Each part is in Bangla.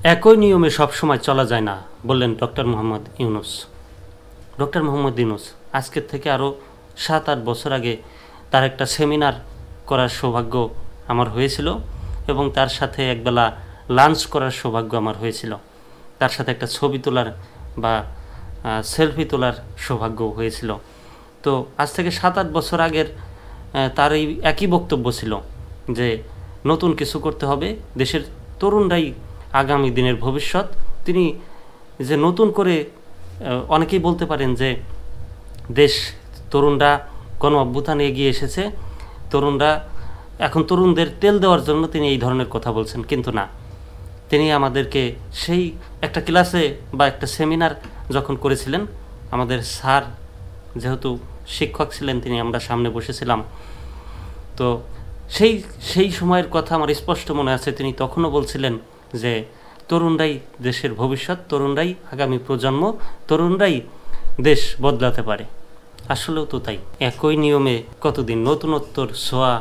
একই নিয়মে সবসময় চলা যায় না বললেন ডক্টর মোহাম্মদ ইউনূস। ডক্টর মোহাম্মদ ইউনূস আজকের থেকে আরও 7-8 বছর আগে তার একটা সেমিনার করার সৌভাগ্য আমার হয়েছিল এবং তার সাথে একবেলা লাঞ্চ করার সৌভাগ্য আমার হয়েছিল। তার সাথে একটা ছবি তোলার বা সেলফি তোলার সৌভাগ্য হয়েছিল। তো আজ থেকে 7-8 বছর আগের তার এই একই বক্তব্য ছিল যে নতুন কিছু করতে হবে, দেশের তরুণরাই আগামী দিনের ভবিষ্যৎ। তিনি যে নতুন করে অনেকেই বলতে পারেন যে দেশ তরুণরা গণ অভ্যুত্থানে এগিয়ে এসেছে, তরুণরা এখন তরুণদের তেল দেওয়ার জন্য তিনি এই ধরনের কথা বলছেন, কিন্তু না, তিনি আমাদেরকে সেই একটা ক্লাসে বা একটা সেমিনার যখন করেছিলেন, আমাদের স্যার যেহেতু শিক্ষক ছিলেন, তিনি আমরা সামনে বসেছিলাম, তো সেই সময়ের কথা আমার স্পষ্ট মনে আছে। তিনি তখনও বলছিলেন যে তরুণরাই দেশের ভবিষ্যৎ, তরুণরাই আগামী প্রজন্ম, তরুণরাই দেশ বদলাতে পারে। আসলেও তো তাই। একই নিয়মে কতদিন নতুনত্বর ছোঁয়া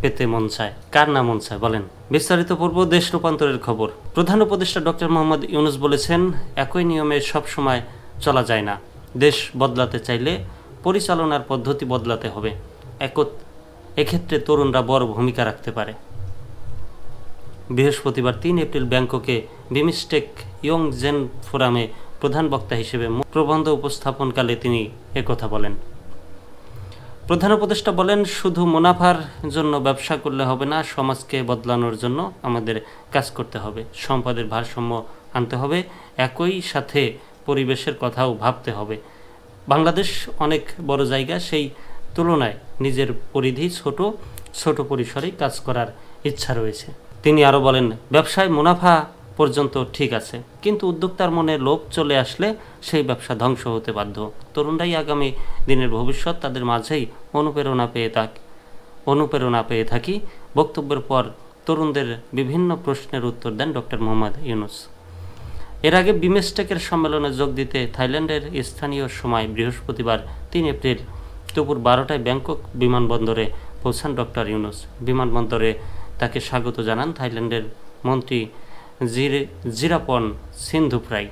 পেতে মন চায়, কার না মন চায় বলেন। বিস্তারিত পূর্ব দেশ রূপান্তরের খবর। প্রধান উপদেষ্টা ডক্টর মোহাম্মদ ইউনূস বলেছেন, একই নিয়মে সব সময় চলা যায় না, দেশ বদলাতে চাইলে পরিচালনার পদ্ধতি বদলাতে হবে। এক্ষেত্রে তরুণরা বড় ভূমিকা রাখতে পারে। বৃহস্পতিবার 3 এপ্রিল ব্যাংককে বিমস্টেক ইয়ং জেন ফোরামে প্রধান বক্তা হিসেবে প্রবন্ধ উপস্থাপনকালে তিনি একথা বলেন। প্রধান উপদেষ্টা বলেন, শুধু মুনাফার জন্য ব্যবসা করলে হবে না, সমাজকে বদলানোর জন্য আমাদের কাজ করতে হবে, সম্পদের ভারসাম্য আনতে হবে, একই সাথে পরিবেশের কথাও ভাবতে হবে। বাংলাদেশ অনেক বড় জায়গা, সেই তুলনায় নিজের পরিধি ছোট পরিসরেই কাজ করার ইচ্ছা রয়েছে। তিনি আরও বলেন, ব্যবসায় মুনাফা পর্যন্ত ঠিক আছে, কিন্তু উদ্যোক্তার মনে লোভ চলে আসলে সেই ব্যবসা ধ্বংস হতে বাধ্য। তরুণরাই আগামী দিনের ভবিষ্যৎ, তাদের মাঝেই অনুপ্রেরণা পেয়ে থাকি। বক্তব্যের পর তরুণদের বিভিন্ন প্রশ্নের উত্তর দেন ডক্টর মোহাম্মদ ইউনূস। এর আগে বিমস্টেকের সম্মেলনে যোগ দিতে থাইল্যান্ডের স্থানীয় সময় বৃহস্পতিবার 3 এপ্রিল দুপুর 12টায় ব্যাংকক বিমানবন্দরে পৌঁছান ডক্টর ইউনূস। বিমানবন্দরে তাকে স্বাগত জানান থাইল্যান্ডের মন্ত্রী জিরাপন সিন্ধুপ্রাই।